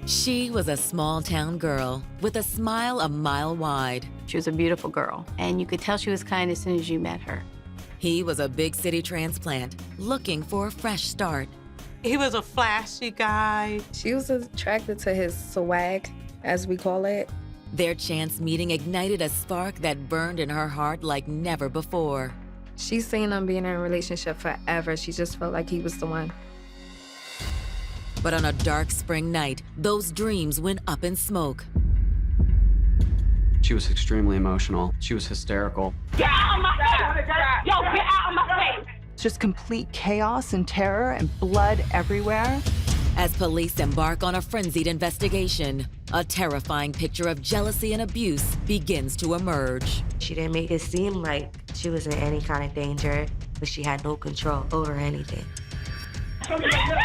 She was a small-town girl with a smile a mile wide. She was a beautiful girl, and you could tell she was kind as soon as you met her. He was a big city transplant looking for a fresh start. He was a flashy guy. She was attracted to his swag, as we call it. Their chance meeting ignited a spark that burned in her heart like never before. She's seen him being in a relationship forever. She just felt like he was the one. But on a dark spring night, those dreams went up in smoke. She was extremely emotional. She was hysterical. Get out of my face! Yo, get out of my face! Just complete chaos and terror and blood everywhere. As police embark on a frenzied investigation, a terrifying picture of jealousy and abuse begins to emerge. She didn't make it seem like she was in any kind of danger, but she had no control over anything. Oh my God!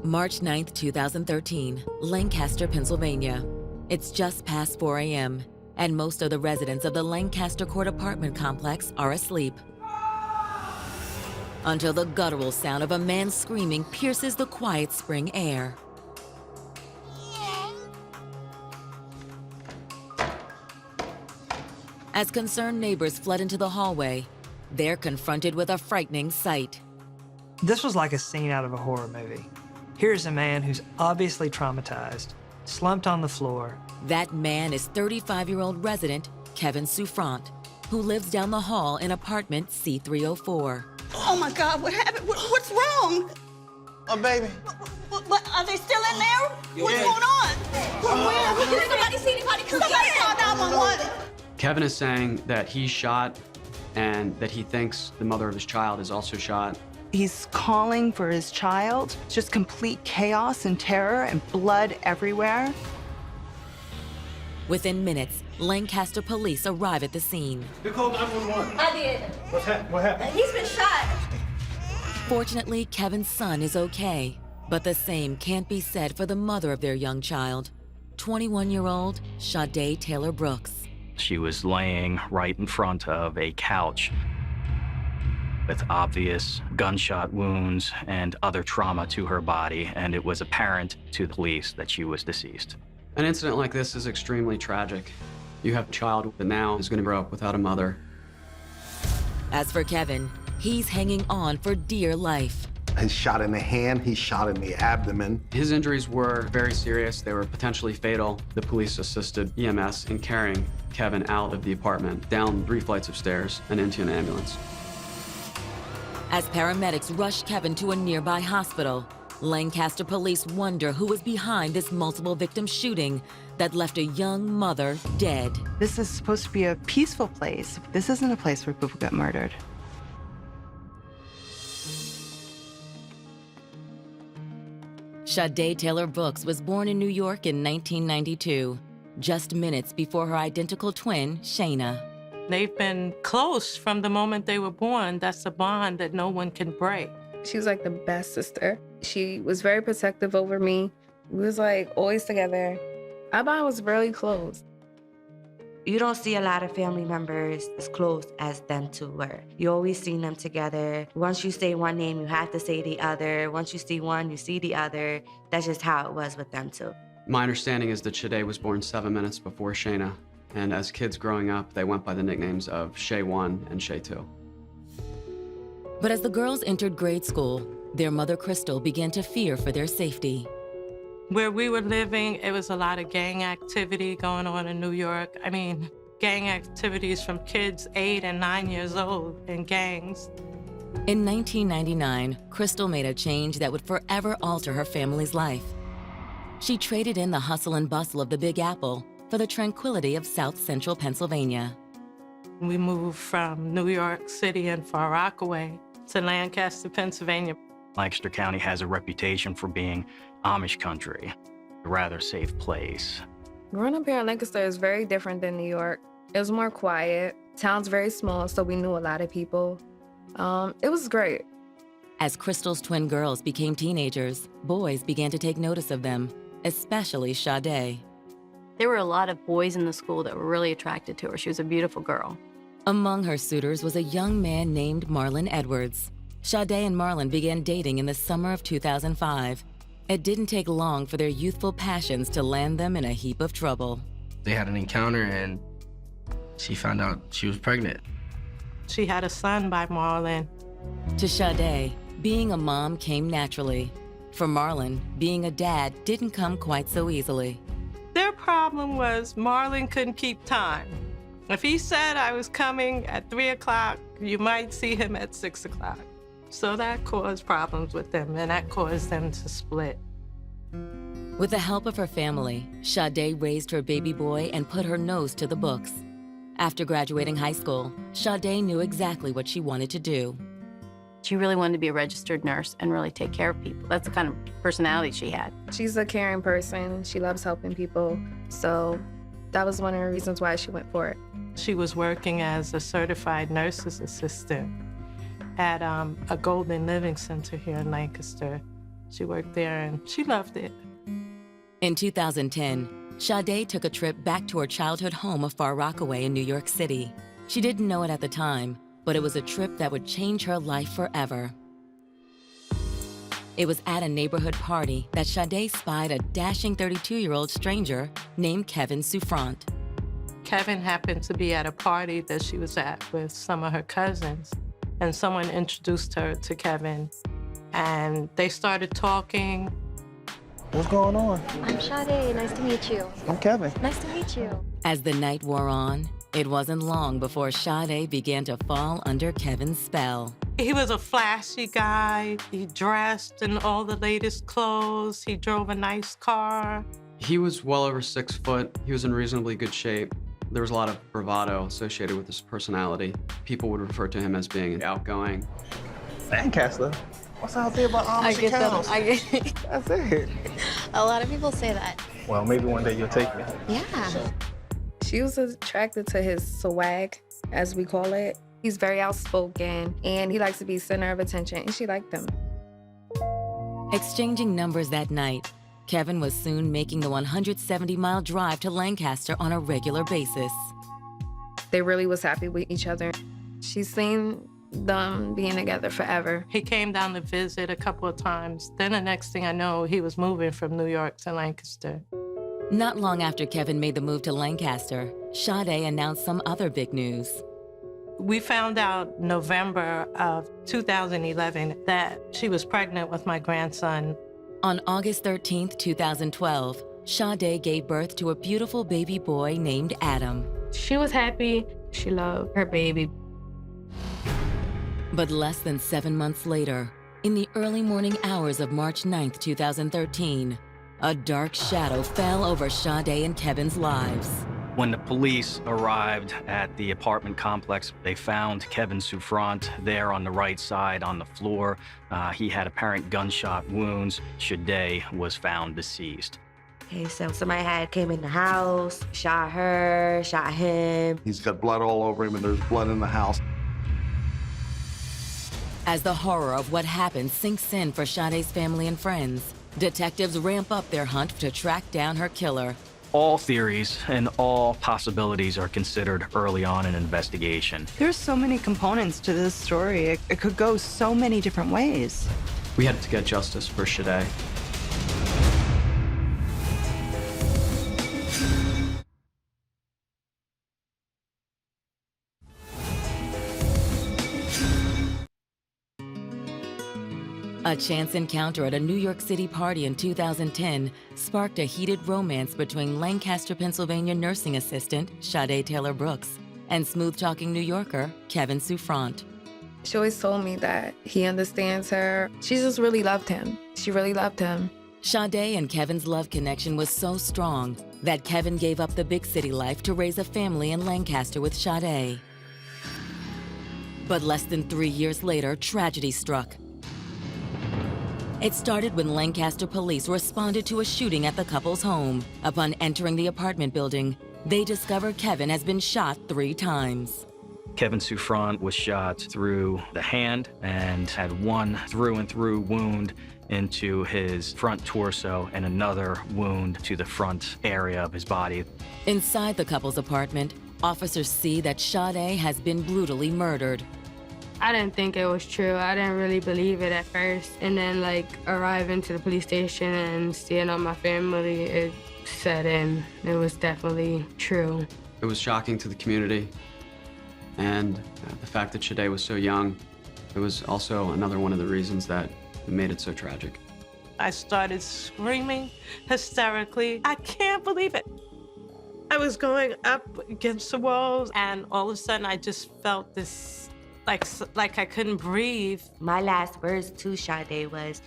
March 9th, 2013, Lancaster, Pennsylvania. It's just past 4 a.m., and most of the residents of the Lancaster Court apartment complex are asleep. Until the guttural sound of a man screaming pierces the quiet spring air. As concerned neighbors flood into the hallway, they're confronted with a frightening sight. This was like a scene out of a horror movie. Here's a man who's obviously traumatized, slumped on the floor. That man is 35-year-old resident Kevin Souffrant, who lives down the hall in apartment C304. Oh my God, what happened? What's wrong? Oh, baby. What, are they still in there? What's going on? Where? Somebody see anybody? Somebody call 911. Kevin is saying that he shot and that he thinks the mother of his child is also shot. He's calling for his child. It's just complete chaos and terror and blood everywhere. Within minutes, Lancaster police arrive at the scene. You called 911. I did. What happened? He's been shot. Fortunately, Kevin's son is okay, but the same can't be said for the mother of their young child, 21-year-old Shadae Taylor-Brooks. She was laying right in front of a couch with obvious gunshot wounds and other trauma to her body, and it was apparent to the police that she was deceased. An incident like this is extremely tragic. You have a child that now is going to grow up without a mother. As for Kevin, he's hanging on for dear life. He's shot in the hand, he's shot in the abdomen. His injuries were very serious. They were potentially fatal. The police assisted EMS in carrying Kevin out of the apartment, down 3 flights of stairs, and into an ambulance. As paramedics rush Kevin to a nearby hospital, Lancaster police wonder who was behind this multiple victim shooting that left a young mother dead. This is supposed to be a peaceful place. This isn't a place where people get murdered. Shadae Taylor-Brooks was born in New York in 1992, just minutes before her identical twin, Shayna. They've been close from the moment they were born. That's a bond that no one can break. She was like the best sister. She was very protective over me. We was like always together. Our bond was really close. You don't see a lot of family members as close as them two were. You always seen them together. Once you say one name, you have to say the other. Once you see one, you see the other. That's just how it was with them two. My understanding is that Shadae was born 7 minutes before Shayna, and as kids growing up, they went by the nicknames of Shay 1 and Shay 2. But as the girls entered grade school, their mother, Crystal, began to fear for their safety. Where we were living, it was a lot of gang activity going on in New York. I mean, gang activities from kids 8 and 9 years old in gangs. In 1999, Crystal made a change that would forever alter her family's life. She traded in the hustle and bustle of the Big Apple for the tranquility of South Central Pennsylvania. We moved from New York City and Far Rockaway to Lancaster, Pennsylvania. Lancaster County has a reputation for being Amish country, a rather safe place. Growing up here in Lancaster is very different than New York. It was more quiet. Town's very small, so we knew a lot of people. It was great. As Crystal's twin girls became teenagers, boys began to take notice of them, especially Shadae. There were a lot of boys in the school that were really attracted to her. She was a beautiful girl. Among her suitors was a young man named Marlon Edwards. Shadae and Marlon began dating in the summer of 2005. It didn't take long for their youthful passions to land them in a heap of trouble. They had an encounter and she found out she was pregnant. She had a son by Marlon. To Shadae, being a mom came naturally. For Marlon, being a dad didn't come quite so easily. Their problem was Marlon couldn't keep time. If he said I was coming at 3 o'clock, you might see him at 6 o'clock. So that caused problems with them, and that caused them to split. With the help of her family, Shadae raised her baby boy and put her nose to the books. After graduating high school, Shadae knew exactly what she wanted to do. She really wanted to be a registered nurse and really take care of people. That's the kind of personality she had. She's a caring person. She loves helping people. So that was one of the reasons why she went for it. She was working as a certified nurse's assistant at a Golden Living Center here in Lancaster. She worked there and she loved it. In 2010, Shadae took a trip back to her childhood home of Far Rockaway in New York City. She didn't know it at the time, but it was a trip that would change her life forever. It was at a neighborhood party that Shadae spied a dashing 32-year-old stranger named Kevin Souffrant. Kevin happened to be at a party that she was at with some of her cousins, and someone introduced her to Kevin, and they started talking. What's going on? I'm Shadae. Nice to meet you. I'm Kevin. Nice to meet you. As the night wore on, it wasn't long before Shadae began to fall under Kevin's spell. He was a flashy guy. He dressed in all the latest clothes. He drove a nice car. He was well over 6 foot. He was in reasonably good shape. There was a lot of bravado associated with his personality. People would refer to him as being outgoing. Lancaster? What's out there about I Amish get them. cows? I get. That's it. A lot of people say that. Well, maybe one day you'll take me. Yeah. She was attracted to his swag, as we call it. He's very outspoken, and he likes to be center of attention, and she liked him. Exchanging numbers that night, Kevin was soon making the 170-mile drive to Lancaster on a regular basis. They really was happy with each other. She's seen them being together forever. He came down to visit a couple of times. Then the next thing I know, he was moving from New York to Lancaster. Not long after Kevin made the move to Lancaster, Shadae announced some other big news. We found out November of 2011 that she was pregnant with my grandson. On August 13th, 2012, Shadae gave birth to a beautiful baby boy named Adam. She was happy. She loved her baby. But less than 7 months later, in the early morning hours of March 9th, 2013, a dark shadow fell over Shadae and Kevin's lives. When the police arrived at the apartment complex, they found Kevin Souffrant there on the right side on the floor. He had apparent gunshot wounds. Shadae was found deceased. Okay, so somebody came in the house, shot her, shot him. He's got blood all over him and there's blood in the house. As the horror of what happened sinks in for Shadae's family and friends, detectives ramp up their hunt to track down her killer. All theories and all possibilities are considered early on in an investigation. There's so many components to this story. It could go so many different ways. We had to get justice for Shadae. A chance encounter at a New York City party in 2010 sparked a heated romance between Lancaster, Pennsylvania nursing assistant Shadae Taylor-Brooks and smooth-talking New Yorker Kevin Souffrant. She always told me that he understands her. She just really loved him. She really loved him. Shadae and Kevin's love connection was so strong that Kevin gave up the big city life to raise a family in Lancaster with Shadae. But less than 3 years later, tragedy struck. It started when Lancaster police responded to a shooting at the couple's home. Upon entering the apartment building, they discovered Kevin has been shot 3 times. Kevin Souffrant was shot through the hand and had one through-and-through wound into his front torso and another wound to the front area of his body. Inside the couple's apartment, officers see that Shadae has been brutally murdered. I didn't think it was true. I didn't really believe it at first. And then, arriving to the police station and seeing all my family, it set in. It was definitely true. It was shocking to the community. And the fact that Shadae was so young, it was also another one of the reasons that it made it so tragic. I started screaming hysterically. I can't believe it. I was going up against the walls, and all of a sudden I just felt this, like I couldn't breathe. My last words to Shadae was,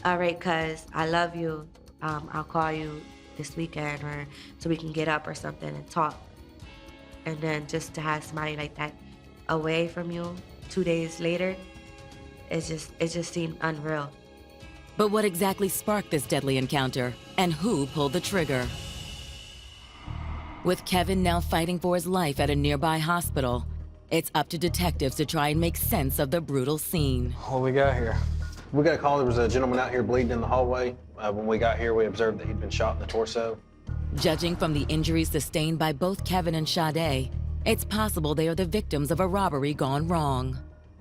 all right, cuz, I love you. I'll call you this weekend or so we can get up or something and talk. And then just to have somebody like that away from you 2 days later, it just seemed unreal. But what exactly sparked this deadly encounter, and who pulled the trigger? With Kevin now fighting for his life at a nearby hospital, it's up to detectives to try and make sense of the brutal scene. What we got here? We got a call. There was a gentleman out here bleeding in the hallway. When we got here, we observed that he'd been shot in the torso. Judging from the injuries sustained by both Kevin and Shadae, it's possible they are the victims of a robbery gone wrong.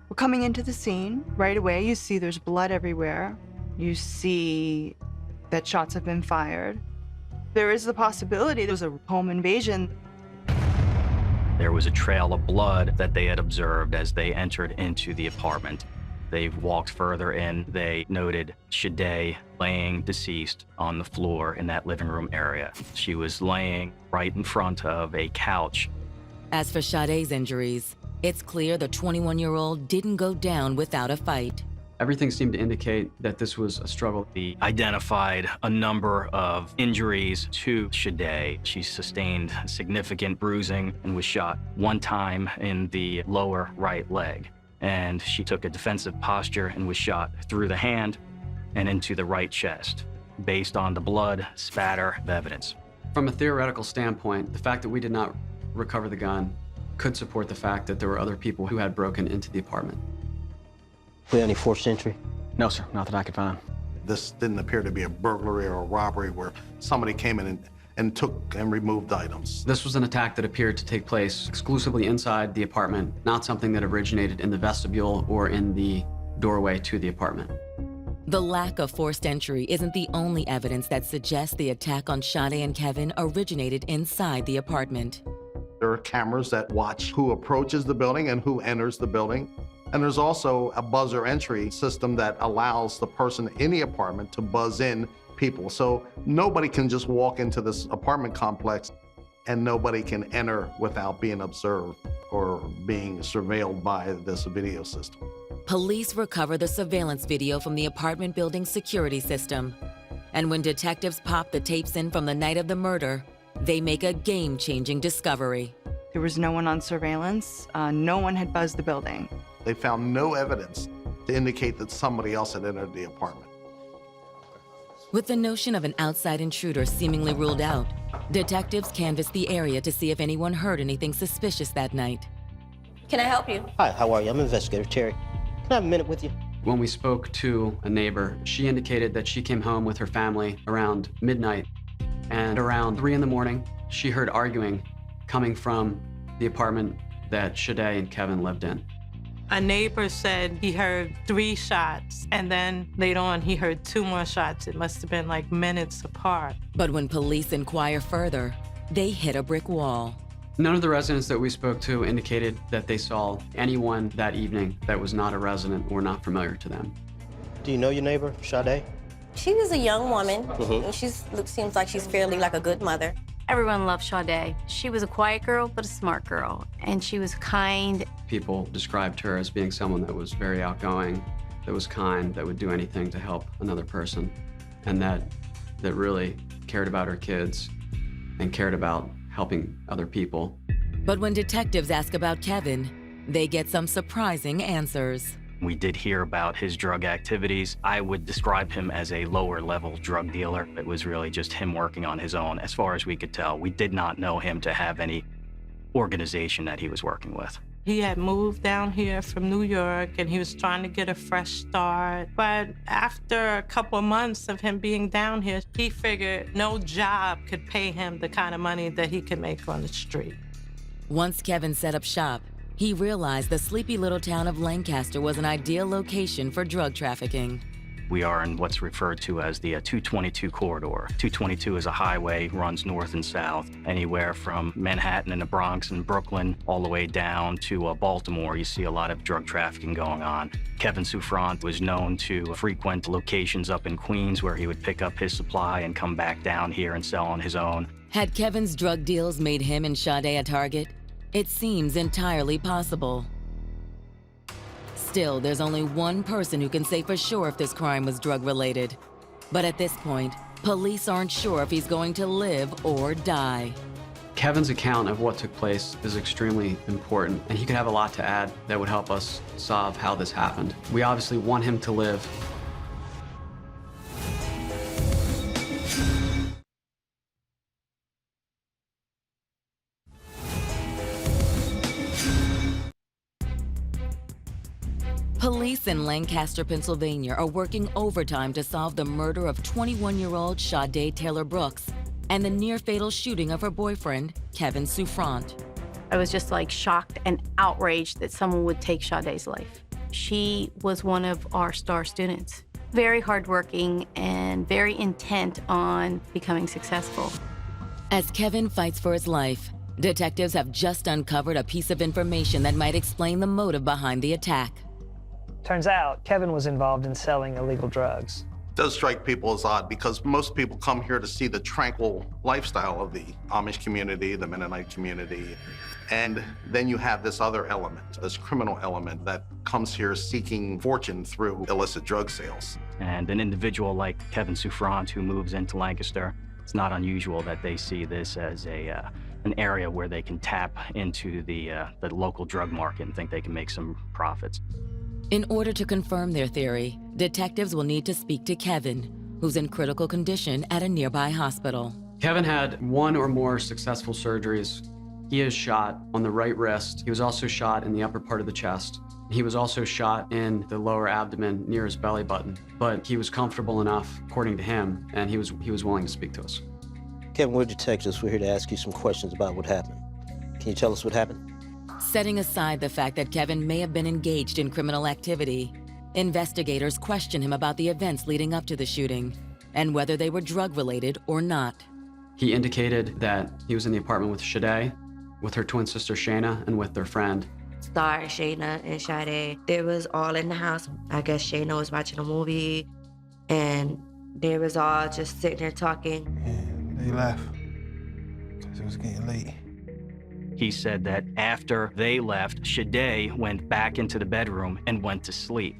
We're coming into the scene. Right away, you see there's blood everywhere. You see that shots have been fired. There is the possibility there was a home invasion. There was a trail of blood that they had observed as they entered into the apartment. They walked further in. They noted Shadae laying deceased on the floor in that living room area. She was laying right in front of a couch. As for Shadae's injuries, it's clear the 21-year-old didn't go down without a fight. Everything seemed to indicate that this was a struggle. They identified a number of injuries to Shadae. She sustained significant bruising and was shot one time in the lower right leg. And she took a defensive posture and was shot through the hand and into the right chest, based on the blood spatter of evidence. From a theoretical standpoint, the fact that we did not recover the gun could support the fact that there were other people who had broken into the apartment. We have any forced entry? No, sir, not that I could find. This didn't appear to be a burglary or a robbery where somebody came in and took and removed items. This was an attack that appeared to take place exclusively inside the apartment, not something that originated in the vestibule or in the doorway to the apartment. The lack of forced entry isn't the only evidence that suggests the attack on Shadae and Kevin originated inside the apartment. There are cameras that watch who approaches the building and who enters the building. And there's also a buzzer entry system that allows the person in the apartment to buzz in people. So nobody can just walk into this apartment complex and nobody can enter without being observed or being surveilled by this video system. Police recover the surveillance video from the apartment building's security system. And when detectives pop the tapes in from the night of the murder, they make a game-changing discovery. There was no one on surveillance. No one had buzzed the building. They found no evidence to indicate that somebody else had entered the apartment. With the notion of an outside intruder seemingly ruled out, detectives canvassed the area to see if anyone heard anything suspicious that night. Can I help you? Hi, how are you? I'm Investigator Terry. Can I have a minute with you? When we spoke to a neighbor, she indicated that she came home with her family around midnight, and around 3 in the morning, she heard arguing coming from the apartment that Shadae and Kevin lived in. A neighbor said he heard 3 shots, and then later on he heard 2 more shots. It must have been like minutes apart. But when police inquire further, they hit a brick wall. None of the residents that we spoke to indicated that they saw anyone that evening that was not a resident or not familiar to them. Do you know your neighbor, Shadae? She was a young woman. And seems like she's fairly like a good mother. Everyone loved Shadae. She was a quiet girl, but a smart girl. And she was kind. People described her as being someone that was very outgoing, that was kind, that would do anything to help another person, and that really cared about her kids and cared about helping other people. But when detectives ask about Kevin, they get some surprising answers. We did hear about his drug activities. I would describe him as a lower-level drug dealer. It was really just him working on his own, as far as we could tell. We did not know him to have any organization that he was working with. He had moved down here from New York and he was trying to get a fresh start. But after a couple of months of him being down here, he figured no job could pay him the kind of money that he could make on the street. Once Kevin set up shop, he realized the sleepy little town of Lancaster was an ideal location for drug trafficking. We are in what's referred to as the 222 corridor. 222 is a highway, runs north and south, anywhere from Manhattan and the Bronx and Brooklyn all the way down to Baltimore. You see a lot of drug trafficking going on. Kevin Souffrant was known to frequent locations up in Queens where he would pick up his supply and come back down here and sell on his own. Had Kevin's drug deals made him and Shadae a target? It seems entirely possible. Still, there's only one person who can say for sure if this crime was drug-related. But at this point, police aren't sure if he's going to live or die. Kevin's account of what took place is extremely important, and he could have a lot to add that would help us solve how this happened. We obviously want him to live. Police in Lancaster, Pennsylvania are working overtime to solve the murder of 21-year-old Shadae Taylor-Brooks and the near-fatal shooting of her boyfriend, Kevin Souffrant. I was just like shocked and outraged that someone would take Shadae's life. She was one of our star students. Very hardworking and very intent on becoming successful. As Kevin fights for his life, detectives have just uncovered a piece of information that might explain the motive behind the attack. Turns out, Kevin was involved in selling illegal drugs. It does strike people as odd because most people come here to see the tranquil lifestyle of the Amish community, the Mennonite community. And then you have this other element, this criminal element that comes here seeking fortune through illicit drug sales. And an individual like Kevin Souffrant who moves into Lancaster, it's not unusual that they see this as an area where they can tap into the local drug market and think they can make some profits. In order to confirm their theory, detectives will need to speak to Kevin, who's in critical condition at a nearby hospital. Kevin had one or more successful surgeries. He is shot on the right wrist. He was also shot in the upper part of the chest. He was also shot in the lower abdomen near his belly button. But he was comfortable enough, according to him, and he was willing to speak to us. Kevin, we're detectives. We're here to ask you some questions about what happened. Can you tell us what happened? Setting aside the fact that Kevin may have been engaged in criminal activity, investigators question him about the events leading up to the shooting and whether they were drug-related or not. He indicated that he was in the apartment with Shadae, with her twin sister Shayna, and with their friend. Star, Shayna, and Shadae, they was all in the house. I guess Shayna was watching a movie, and they was all just sitting there talking. And they left because it was getting late. He said that after they left, Shadae went back into the bedroom and went to sleep.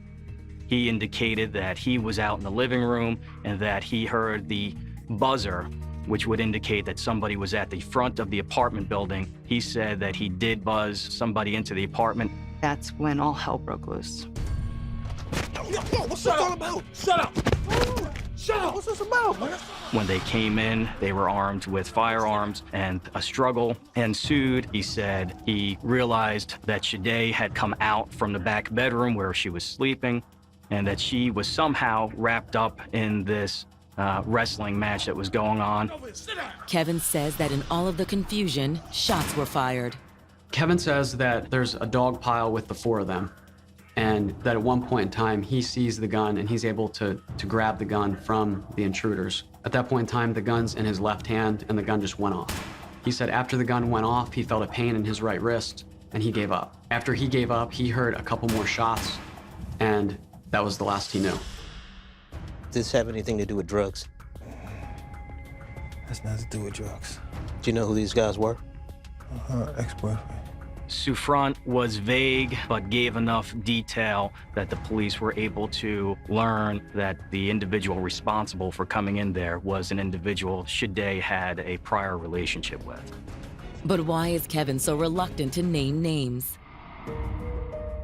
He indicated that he was out in the living room and that he heard the buzzer, which would indicate that somebody was at the front of the apartment building. He said that he did buzz somebody into the apartment. That's when all hell broke loose. Yo, what's this all about? Shut up! Shut up! What's this about, man? When they came in, they were armed with firearms, and a struggle ensued. He said he realized that Shadae had come out from the back bedroom where she was sleeping, and that she was somehow wrapped up in this wrestling match that was going on. Kevin says that in all of the confusion, shots were fired. Kevin says that there's a dog pile with the four of them, and that at one point in time, he sees the gun and he's able to grab the gun from the intruders. At that point in time, the gun's in his left hand and the gun just went off. He said after the gun went off, he felt a pain in his right wrist and he gave up. After he gave up, he heard a couple more shots, and that was the last he knew. Does this have anything to do with drugs? Has nothing to do with drugs. Do you know who these guys were? Her ex-boyfriend. Souffrant was vague, but gave enough detail that the police were able to learn that the individual responsible for coming in there was an individual Shadae had a prior relationship with. But why is Kevin so reluctant to name names?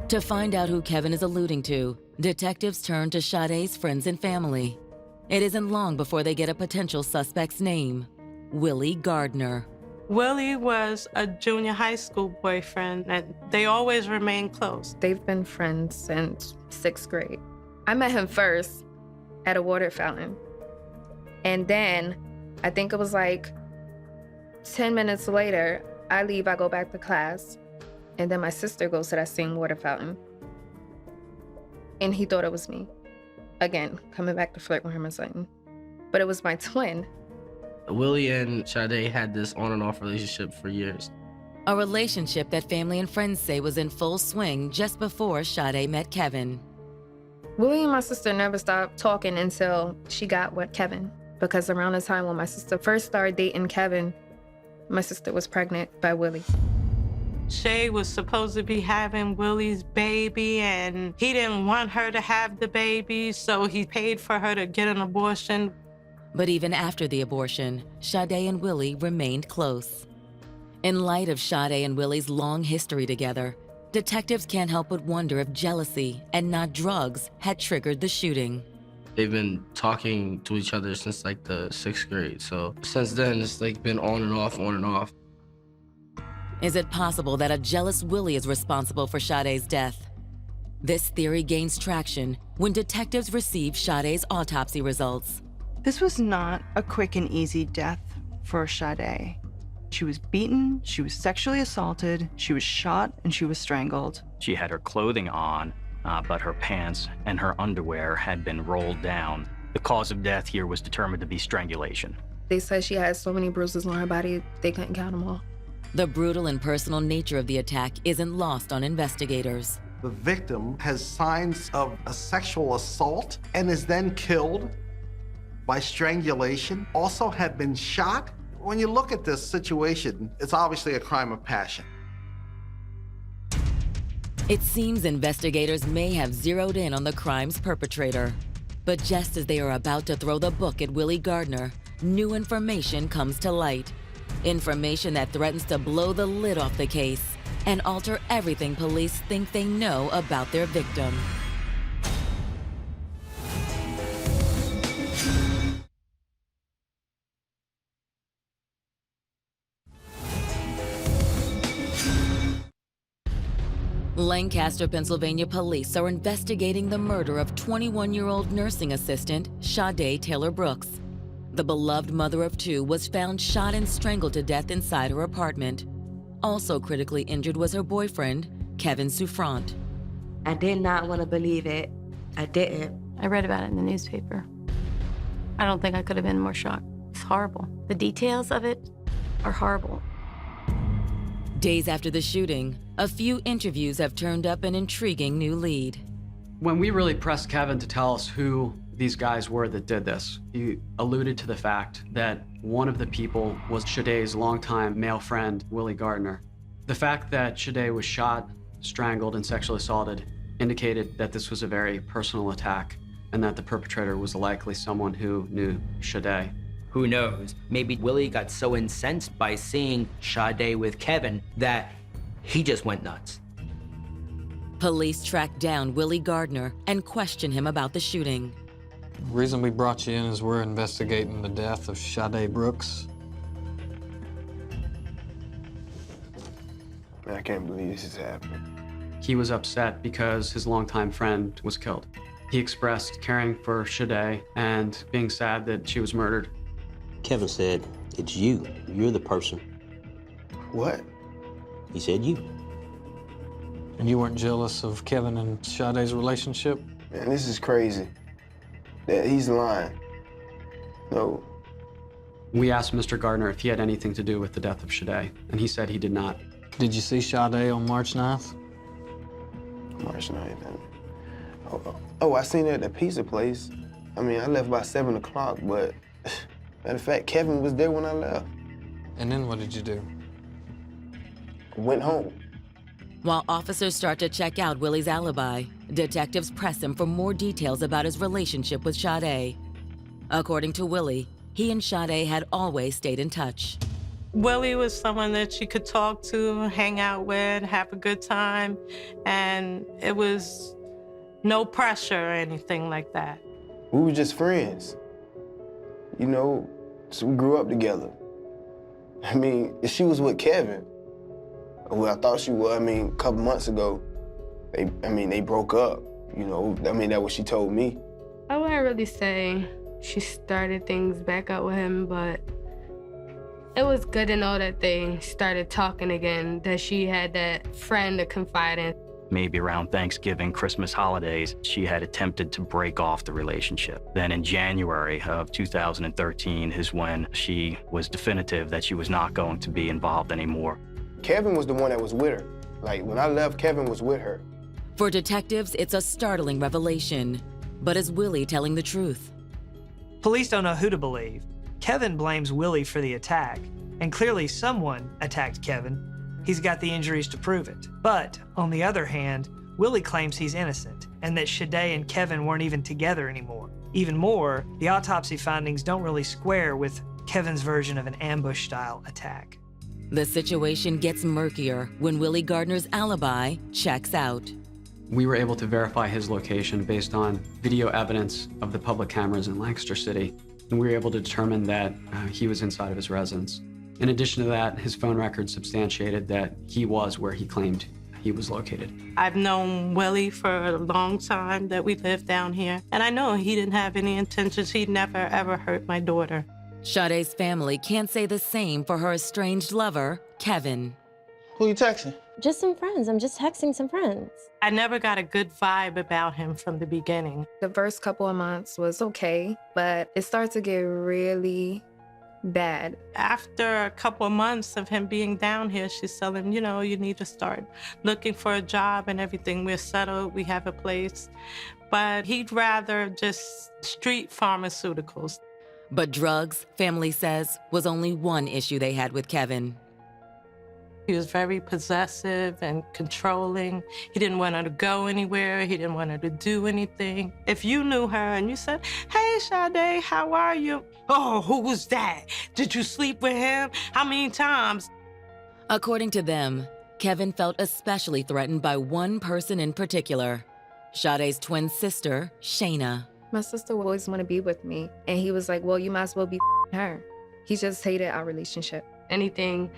To find out who Kevin is alluding to, detectives turn to Shadae's friends and family. It isn't long before they get a potential suspect's name, Willie Gardner. Willie was a junior high school boyfriend, and they always remained close. They've been friends since 6th grade. I met him first at a water fountain. And then, I think it was like 10 minutes later, I leave, I go back to class, and then my sister goes to that same water fountain. And he thought it was me. Again, coming back to flirt with him or something. But it was my twin. Willie and Shadae had this on and off relationship for years. A relationship that family and friends say was in full swing just before Shadae met Kevin. Willie and my sister never stopped talking until she got with Kevin. Because around the time when my sister first started dating Kevin, my sister was pregnant by Willie. Shay was supposed to be having Willie's baby, and he didn't want her to have the baby, so he paid for her to get an abortion. But even after the abortion, Shadae and Willie remained close. In light of Shadae and Willie's long history together, detectives can't help but wonder if jealousy and not drugs had triggered the shooting. They've been talking to each other since like the 6th grade. So since then, it's like been on and off, on and off. Is it possible that a jealous Willie is responsible for Shadae's death? This theory gains traction when detectives receive Shadae's autopsy results. This was not a quick and easy death for Shadae. She was beaten, she was sexually assaulted, she was shot, and she was strangled. She had her clothing on, but her pants and her underwear had been rolled down. The cause of death here was determined to be strangulation. They said she had so many bruises on her body, they couldn't count them all. The brutal and personal nature of the attack isn't lost on investigators. The victim has signs of a sexual assault and is then killed by strangulation, also had been shot. When you look at this situation, it's obviously a crime of passion. It seems investigators may have zeroed in on the crime's perpetrator. But just as they are about to throw the book at Willie Gardner, new information comes to light. Information that threatens to blow the lid off the case and alter everything police think they know about their victim. Lancaster, Pennsylvania police are investigating the murder of 21-year-old nursing assistant Shadae Taylor-Brooks. The beloved mother of two was found shot and strangled to death inside her apartment. Also critically injured was her boyfriend, Kevin Souffrant. I did not want to believe it. I didn't. I read about it in the newspaper. I don't think I could have been more shocked. It's horrible. The details of it are horrible. Days after the shooting, a few interviews have turned up an intriguing new lead. When we really pressed Kevin to tell us who these guys were that did this, he alluded to the fact that one of the people was Shadae's longtime male friend, Willie Gardner. The fact that Shadae was shot, strangled, and sexually assaulted indicated that this was a very personal attack and that the perpetrator was likely someone who knew Shadae. Who knows? Maybe Willie got so incensed by seeing Shadae with Kevin that he just went nuts. Police tracked down Willie Gardner and questioned him about the shooting. The reason we brought you in is we're investigating the death of Shadae Brooks. I can't believe this is happening. He was upset because his longtime friend was killed. He expressed caring for Shadae and being sad that she was murdered. Kevin said, it's you. You're the person. What? He said you. And you weren't jealous of Kevin and Shadae's relationship? Man, this is crazy. Yeah, he's lying. No. We asked Mr. Gardner if he had anything to do with the death of Shadae, and he said he did not. Did you see Shadae on March 9th? March 9th. Oh, I seen her at the pizza place. I mean, I left by 7 o'clock, but matter of fact, Kevin was there when I left. And then what did you do? Went home. While officers start to check out Willie's alibi, detectives press him for more details about his relationship with Shadae. According to Willie, he and Shadae had always stayed in touch. Willie was someone that she could talk to, hang out with, have a good time, and it was no pressure or anything like that. We were just friends. You know, so we grew up together. I mean, if she was with Kevin, well, I thought she was, I mean, a couple months ago, they broke up, you know. I mean, that's what she told me. I wouldn't really say she started things back up with him, but it was good to know that they started talking again, that she had that friend to confide in. Maybe around Thanksgiving, Christmas holidays, she had attempted to break off the relationship. Then in January of 2013 is when she was definitive that she was not going to be involved anymore. Kevin was the one that was with her. Like, when I left, Kevin was with her. For detectives, it's a startling revelation. But is Willie telling the truth? Police don't know who to believe. Kevin blames Willie for the attack, and clearly someone attacked Kevin. He's got the injuries to prove it. But, on the other hand, Willie claims he's innocent, and that Shadae and Kevin weren't even together anymore. Even more, the autopsy findings don't really square with Kevin's version of an ambush-style attack. The situation gets murkier when Willie Gardner's alibi checks out. We were able to verify his location based on video evidence of the public cameras in Lancaster City, and we were able to determine that he was inside of his residence. In addition to that, his phone records substantiated that he was where he claimed he was located. I've known Willie for a long time that we lived down here, and I know he didn't have any intentions. He'd never, ever hurt my daughter. Shade's family can't say the same for her estranged lover, Kevin. Who you texting? Just some friends. I'm just texting some friends. I never got a good vibe about him from the beginning. The first couple of months was okay, but it started to get really bad. After a couple of months of him being down here, she's telling him, you know, you need to start looking for a job and everything. We're settled, we have a place. But he'd rather just street pharmaceuticals. But drugs, family says, was only one issue they had with Kevin. He was very possessive and controlling. He didn't want her to go anywhere. He didn't want her to do anything. If you knew her and you said, hey, Shadae, how are you? Oh, who was that? Did you sleep with him? How many times? According to them, Kevin felt especially threatened by one person in particular, Shade's twin sister, Shayna. My sister would always want to be with me, and he was like, well, you might as well be her. He just hated our relationship. Anything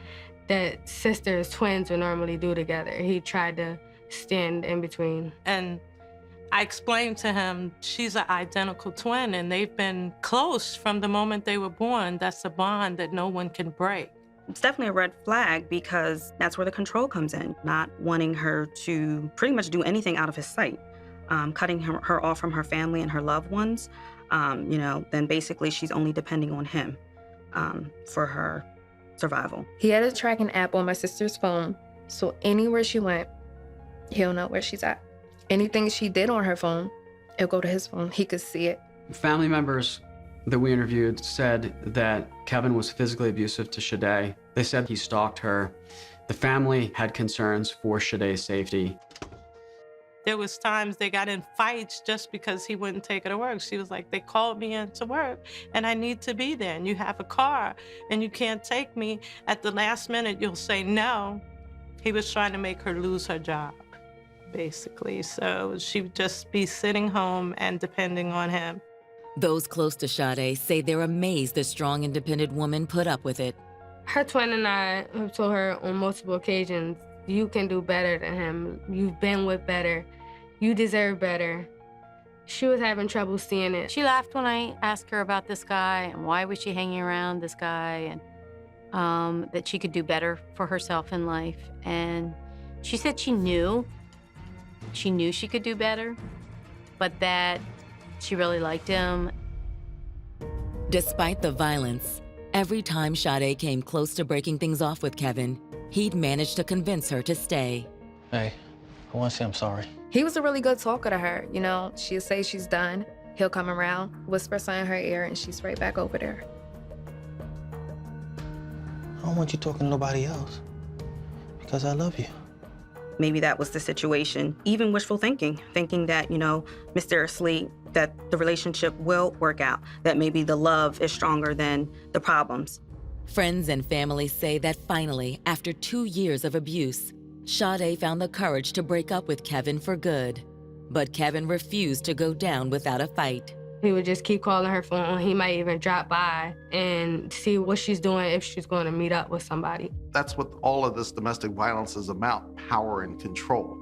that sisters, twins would normally do together, he tried to stand in between. And I explained to him, she's an identical twin, and they've been close from the moment they were born. That's a bond that no one can break. It's definitely a red flag because that's where the control comes in, not wanting her to pretty much do anything out of his sight. Cutting her off from her family and her loved ones, then basically she's only depending on him for her survival. He had a tracking app on my sister's phone, so anywhere she went, he'll know where she's at. Anything she did on her phone, it'll go to his phone. He could see it. Family members that we interviewed said that Kevin was physically abusive to Shadae. They said he stalked her. The family had concerns for Shade's safety. There was times they got in fights just because he wouldn't take her to work. She was like, they called me in to work and I need to be there. And you have a car and you can't take me. At the last minute, you'll say no. He was trying to make her lose her job, basically. So she would just be sitting home and depending on him. Those close to Shadae say they're amazed the strong, independent woman put up with it. Her twin and I have told her on multiple occasions, you can do better than him. You've been with better. You deserve better. She was having trouble seeing it. She laughed when I asked her about this guy and why was she hanging around this guy, and that she could do better for herself in life. And she said she knew she could do better, but that she really liked him. Despite the violence, every time Shadae came close to breaking things off with Kevin, he'd managed to convince her to stay. Hey, I want to say I'm sorry. He was a really good talker to her. You know, she'll say she's done. He'll come around, whisper something in her ear, and she's right back over there. I don't want you talking to nobody else because I love you. Maybe that was the situation. Even wishful thinking that, mysteriously, that the relationship will work out, that maybe the love is stronger than the problems. Friends and family say that finally, after 2 years of abuse, Shadae found the courage to break up with Kevin for good. But Kevin refused to go down without a fight. He would just keep calling her phone. He might even drop by and see what she's doing, if she's going to meet up with somebody. That's what all of this domestic violence is about, power and control.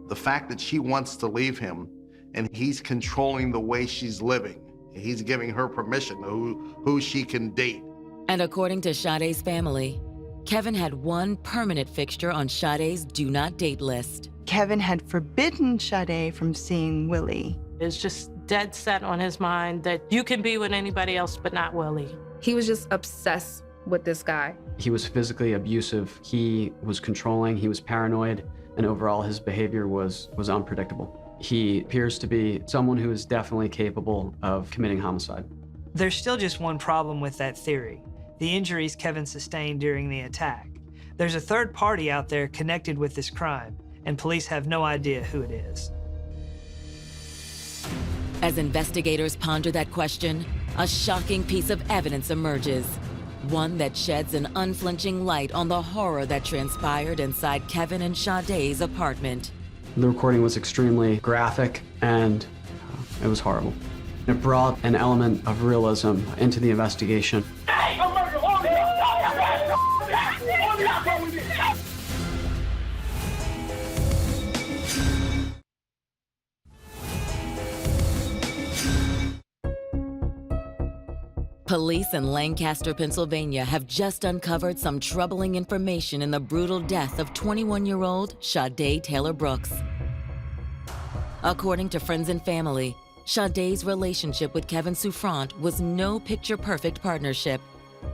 The fact that she wants to leave him and he's controlling the way she's living. He's giving her permission who she can date. And according to Shade's family, Kevin had one permanent fixture on Shade's do not date list. Kevin had forbidden Shadae from seeing Willie. It's just dead set on his mind that you can be with anybody else but not Willie. He was just obsessed with this guy. He was physically abusive, he was controlling, he was paranoid, and overall his behavior was unpredictable. He appears to be someone who is definitely capable of committing homicide. There's still just one problem with that theory: the injuries Kevin sustained during the attack. There's a third party out there connected with this crime, and police have no idea who it is. As investigators ponder that question, a shocking piece of evidence emerges. One that sheds an unflinching light on the horror that transpired inside Kevin and Shade's apartment. The recording was extremely graphic and it was horrible. It brought an element of realism into the investigation. Police in Lancaster, Pennsylvania have just uncovered some troubling information in the brutal death of 21-year-old Shadae Taylor-Brooks. According to friends and family, Shade's relationship with Kevin Souffrant was no picture-perfect partnership.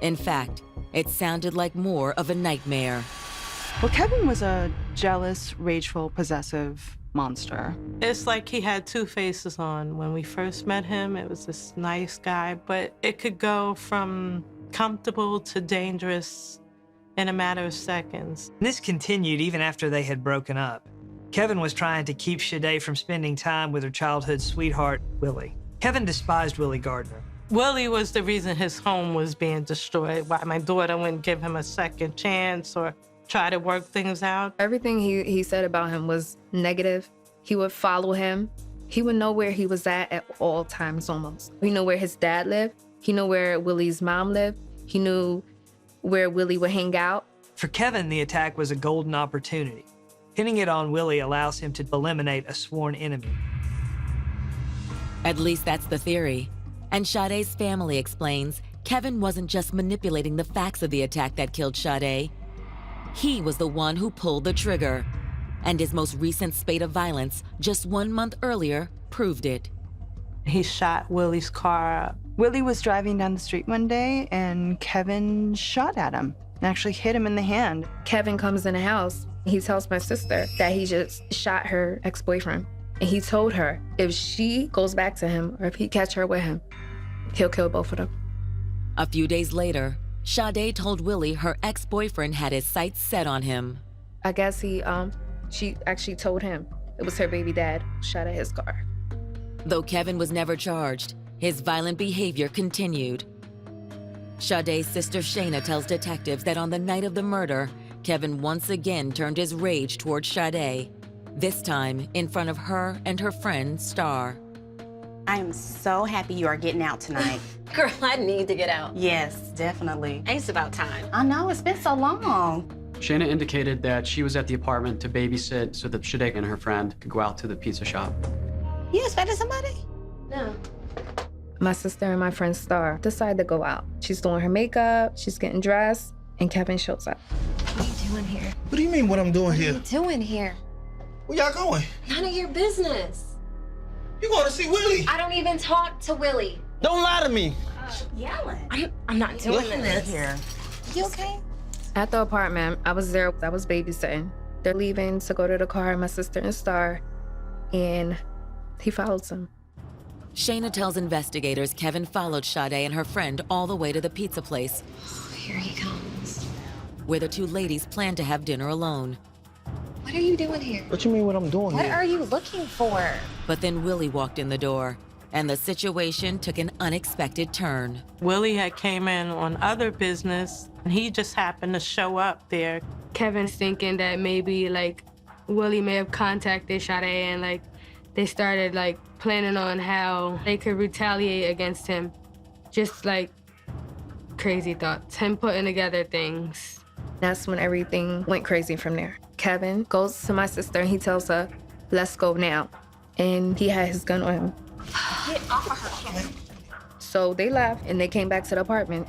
In fact, it sounded like more of a nightmare. Well, Kevin was a jealous, rageful, possessive monster. It's like he had two faces on. When we first met him, it was this nice guy, but it could go from comfortable to dangerous in a matter of seconds. This continued even after they had broken up. Kevin was trying to keep Shadae from spending time with her childhood sweetheart, Willie. Kevin despised Willie Gardner. Willie was the reason his home was being destroyed, why my daughter wouldn't give him a second chance or try to work things out. Everything he said about him was negative. He would follow him. He would know where he was at all times almost. He knew where his dad lived. He knew where Willie's mom lived. He knew where Willie would hang out. For Kevin, the attack was a golden opportunity. Pinning it on Willie allows him to eliminate a sworn enemy. At least that's the theory. And Shade's family explains Kevin wasn't just manipulating the facts of the attack that killed Shadae. He was the one who pulled the trigger. And his most recent spate of violence, just 1 month earlier, proved it. He shot Willie's car up. Willie was driving down the street one day and Kevin shot at him and actually hit him in the hand. Kevin comes in the house. He tells my sister that he just shot her ex-boyfriend. And he told her if she goes back to him or if he catch her with him, he'll kill both of them. A few days later, Shadae told Willie her ex-boyfriend had his sights set on him. I guess she actually told him it was her baby dad who shot at his car. Though Kevin was never charged, his violent behavior continued. Shade's sister Shayna tells detectives that on the night of the murder, Kevin once again turned his rage toward Shadae, this time in front of her and her friend, Star. I am so happy you are getting out tonight. Girl, I need to get out. Yes, definitely. It's about time. I know, it's been so long. Shayna indicated that she was at the apartment to babysit so that Shadae and her friend could go out to the pizza shop. You expected somebody? No. My sister and my friend Star decide to go out. She's doing her makeup, she's getting dressed, and Kevin shows up. What are you doing here? What do you mean what I'm doing here? What are you doing here? Where y'all going? None of your business. You going to see Willie? I don't even talk to Willie. Don't lie to me. Yelling. I'm not doing this. Here. You okay? At the apartment, I was there, I was babysitting. They're leaving to go to the car, my sister and Star, and he follows them. Shayna tells investigators Kevin followed Shadae and her friend all the way to the pizza place. Here he comes. Where the two ladies planned to have dinner alone. What are you doing here? What you mean what I'm doing What here? are you looking for? But then Willie walked in the door, and the situation took an unexpected turn. Willie had came in on other business, and he just happened to show up there. Kevin's thinking that maybe, like, Willie may have contacted Shadae and, like, They started like planning on how they could retaliate against him. Just like crazy thoughts, him putting together things. That's when everything went crazy from there. Kevin goes to my sister and he tells her, let's go now. And he had his gun on him. Get off of her, Kevin. So they left and they came back to the apartment.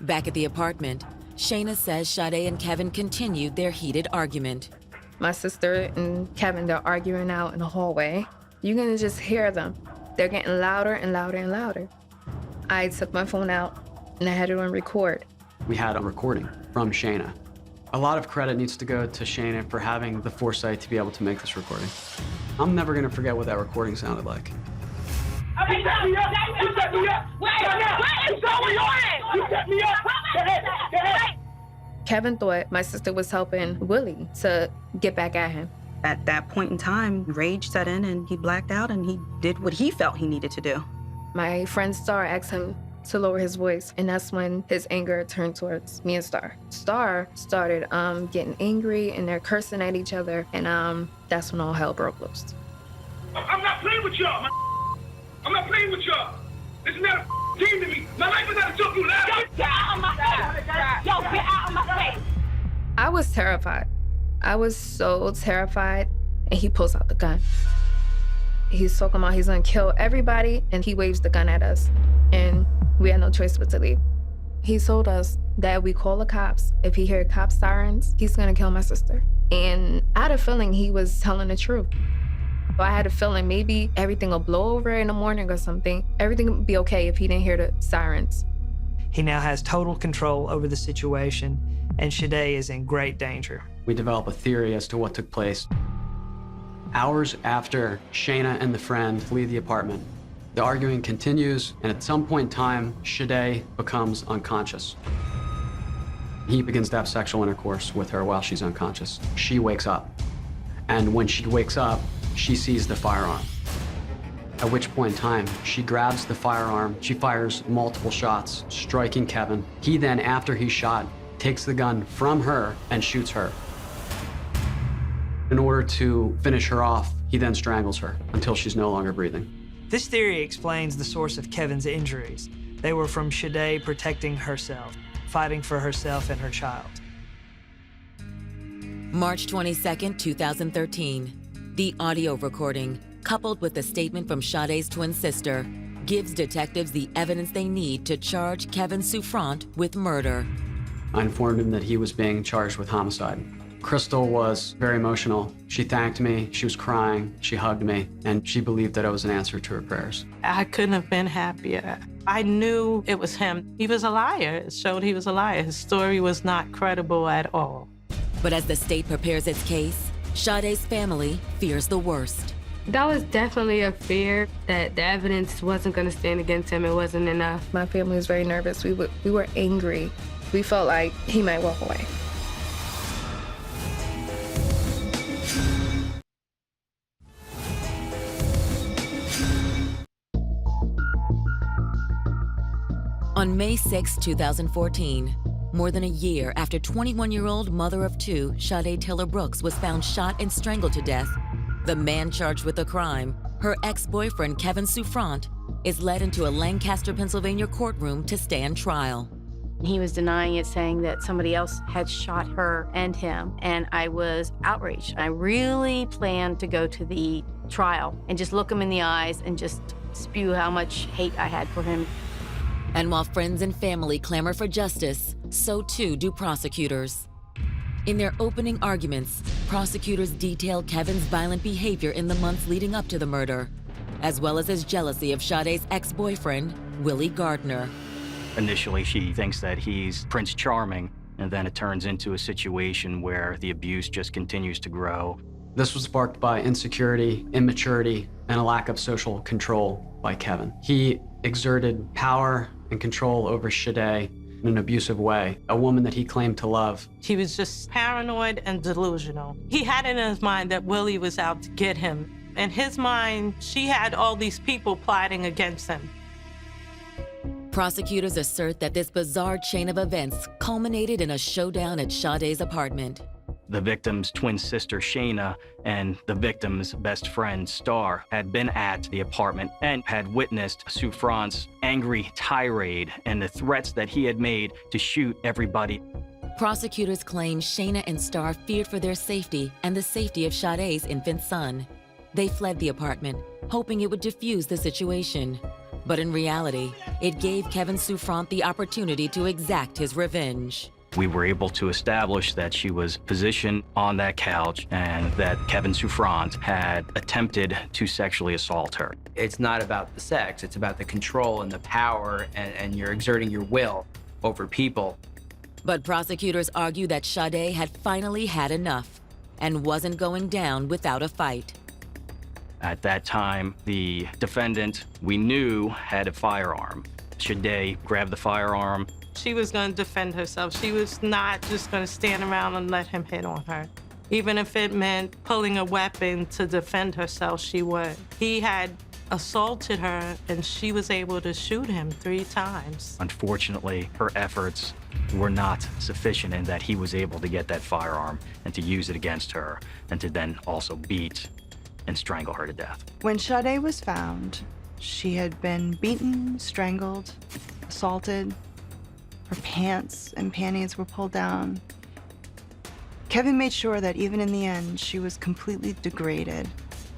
Back at the apartment, Shayna says Shadae and Kevin continued their heated argument. My sister and Kevin, they're arguing out in the hallway. You're gonna just hear them. They're getting louder and louder and louder. I took my phone out and I had it on record. We had a recording from Shayna. A lot of credit needs to go to Shayna for having the foresight to be able to make this recording. I'm never gonna forget what that recording sounded like. You set me up! You set me up! What is going on? You set me up! Go ahead! Go ahead! Kevin thought my sister was helping Willie to get back at him. At that point in time, rage set in and he blacked out and he did what he felt he needed to do. My friend Star asked him to lower his voice, and that's when his anger turned towards me and Star. Star started getting angry and they're cursing at each other, and that's when all hell broke loose. I'm not playing with y'all, man. I'm not playing with y'all. This is not a team to me. My life is not a joke, you laugh. Yo, get out of my face. Yo, get out of my face. I was terrified. I was so terrified, and he pulls out the gun. He's talking about he's gonna kill everybody, and he waves the gun at us, and we had no choice but to leave. He told us that if we call the cops, if he heard cop sirens, he's gonna kill my sister. And I had a feeling he was telling the truth. I had a feeling maybe everything will blow over in the morning or something. Everything would be okay if he didn't hear the sirens. He now has total control over the situation, and Shadae is in great danger. We develop a theory as to what took place. Hours after Shayna and the friend flee the apartment, the arguing continues, and at some point in time, Shadae becomes unconscious. He begins to have sexual intercourse with her while she's unconscious. She wakes up, and when she wakes up, she sees the firearm. At which point in time, she grabs the firearm, she fires multiple shots, striking Kevin. He then, after he's shot, takes the gun from her and shoots her. In order to finish her off, he then strangles her until she's no longer breathing. This theory explains the source of Kevin's injuries. They were from Shadae protecting herself, fighting for herself and her child. March 22nd, 2013. The audio recording, coupled with the statement from Shadae's twin sister, gives detectives the evidence they need to charge Kevin Souffrant with murder. I informed him that he was being charged with homicide. Crystal was very emotional. She thanked me, she was crying, she hugged me, and she believed that I was an answer to her prayers. I couldn't have been happier. I knew it was him. He was a liar. It showed he was a liar. His story was not credible at all. But as the state prepares its case, Shadae's family fears the worst. That was definitely a fear that the evidence wasn't going to stand against him. It wasn't enough. My family was very nervous. We were angry. We felt like he might walk away. On May 6, 2014, more than a year after 21-year-old mother of two, Shadae Taylor-Brooks, was found shot and strangled to death, the man charged with the crime, her ex-boyfriend Kevin Souffrant, is led into a Lancaster, Pennsylvania courtroom to stand trial. He was denying it, saying that somebody else had shot her and him, and I was outraged. I really planned to go to the trial and just look him in the eyes and just spew how much hate I had for him. And while friends and family clamor for justice, so too do prosecutors. In their opening arguments, prosecutors detail Kevin's violent behavior in the months leading up to the murder, as well as his jealousy of Shade's ex-boyfriend, Willie Gardner. Initially, she thinks that he's Prince Charming, and then it turns into a situation where the abuse just continues to grow. This was sparked by insecurity, immaturity, and a lack of social control by Kevin. He exerted power and control over Shadae in an abusive way, a woman that he claimed to love. He was just paranoid and delusional. He had it in his mind that Willie was out to get him. In his mind, she had all these people plotting against him. Prosecutors assert that this bizarre chain of events culminated in a showdown at Shade's apartment. The victim's twin sister, Shayna, and the victim's best friend, Star, had been at the apartment and had witnessed Souffrant's angry tirade and the threats that he had made to shoot everybody. Prosecutors claim Shayna and Star feared for their safety and the safety of Shade's infant son. They fled the apartment, hoping it would defuse the situation. But in reality, it gave Kevin Souffrant the opportunity to exact his revenge. We were able to establish that she was positioned on that couch and that Kevin Souffrant had attempted to sexually assault her. It's not about the sex, it's about the control and the power, and you're exerting your will over people. But prosecutors argue that Shadae had finally had enough and wasn't going down without a fight. At that time, the defendant, we knew, had a firearm. Shadae grabbed the firearm. She was going to defend herself. She was not just going to stand around and let him hit on her. Even if it meant pulling a weapon to defend herself, she would. He had assaulted her, and she was able to shoot him 3 times. Unfortunately, her efforts were not sufficient in that he was able to get that firearm and to use it against her, and to then also beat and strangle her to death. When Shadae was found, she had been beaten, strangled, assaulted. Her pants and panties were pulled down. Kevin made sure that even in the end, she was completely degraded.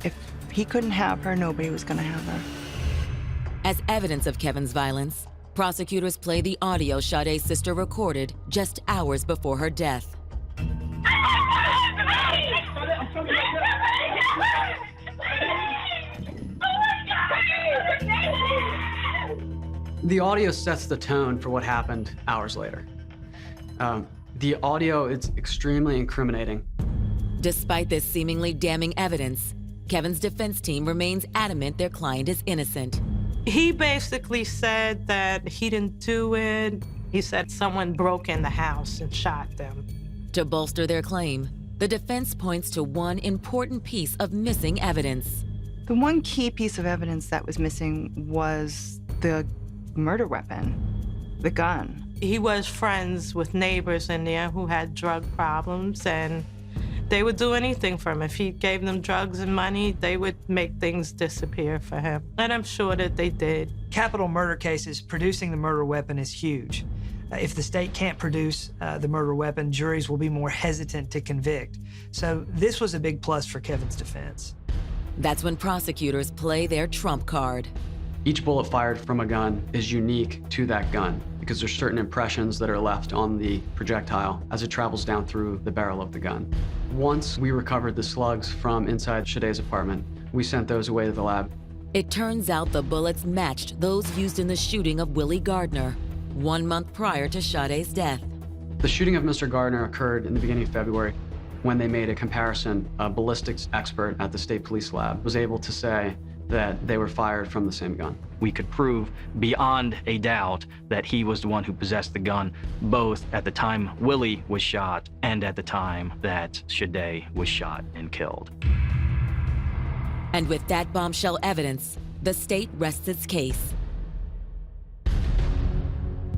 If he couldn't have her, nobody was gonna have her. As evidence of Kevin's violence, prosecutors play the audio Shade's sister recorded just hours before her death. The audio sets the tone for what happened hours later. The audio is extremely incriminating. Despite this seemingly damning evidence, Kevin's defense team remains adamant their client is innocent. He basically said that he didn't do it. He said someone broke in the house and shot them. To bolster their claim, the defense points to one important piece of missing evidence. The one key piece of evidence that was missing was the murder weapon, the gun. He was friends with neighbors in there who had drug problems, and they would do anything for him. If he gave them drugs and money, they would make things disappear for him. And I'm sure that they did. Capital murder cases, producing the murder weapon is huge. If the state can't produce the murder weapon, juries will be more hesitant to convict. So this was a big plus for Kevin's defense. That's when prosecutors play their trump card. Each bullet fired from a gun is unique to that gun because there's certain impressions that are left on the projectile as it travels down through the barrel of the gun. Once we recovered the slugs from inside Shade's apartment, we sent those away to the lab. It turns out the bullets matched those used in the shooting of Willie Gardner, 1 month prior to Shade's death. The shooting of Mr. Gardner occurred in the beginning of February. When they made a comparison, a ballistics expert at the state police lab was able to say that they were fired from the same gun. We could prove beyond a doubt that he was the one who possessed the gun, both at the time Willie was shot and at the time that Shadae was shot and killed. And with that bombshell evidence, the state rests its case.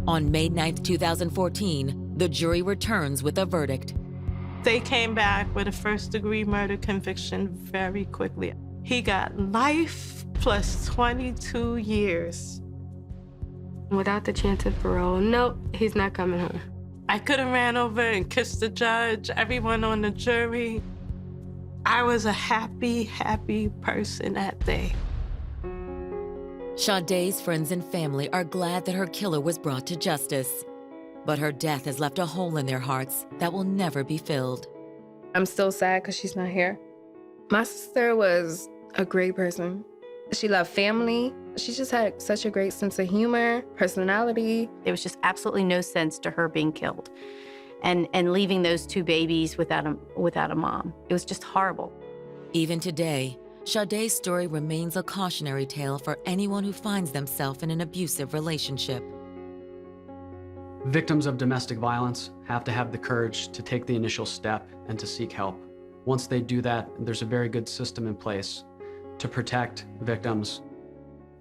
On May 9th, 2014, the jury returns with a verdict. They came back with a first-degree murder conviction very quickly. He got life plus 22 years. Without the chance of parole, nope, he's not coming home. I could have ran over and kissed the judge, everyone on the jury. I was a happy, happy person that day. Shade's friends and family are glad that her killer was brought to justice. But her death has left a hole in their hearts that will never be filled. I'm still sad because she's not here. My sister was a great person. She loved family. She just had such a great sense of humor, personality. There was just absolutely no sense to her being killed and leaving those 2 babies without a mom. It was just horrible. Even today, Shade's story remains a cautionary tale for anyone who finds themselves in an abusive relationship. Victims of domestic violence have to have the courage to take the initial step and to seek help. Once they do that, there's a very good system in place to protect victims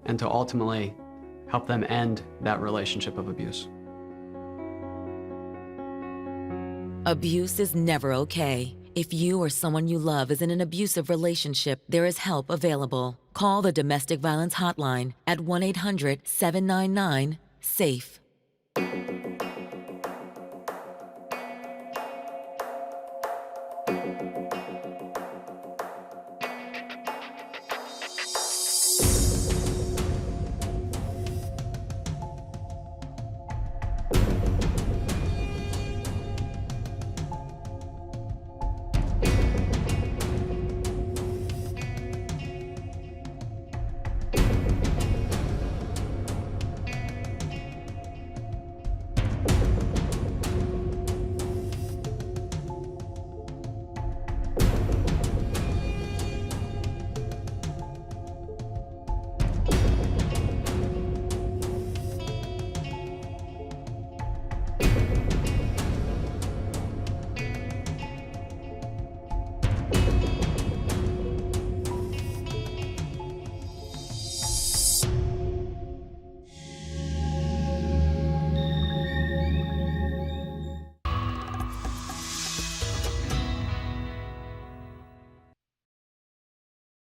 and to ultimately help them end that relationship of abuse. Abuse is never okay. If you or someone you love is in an abusive relationship, there is help available. Call the Domestic Violence Hotline at 1-800-799-SAFE.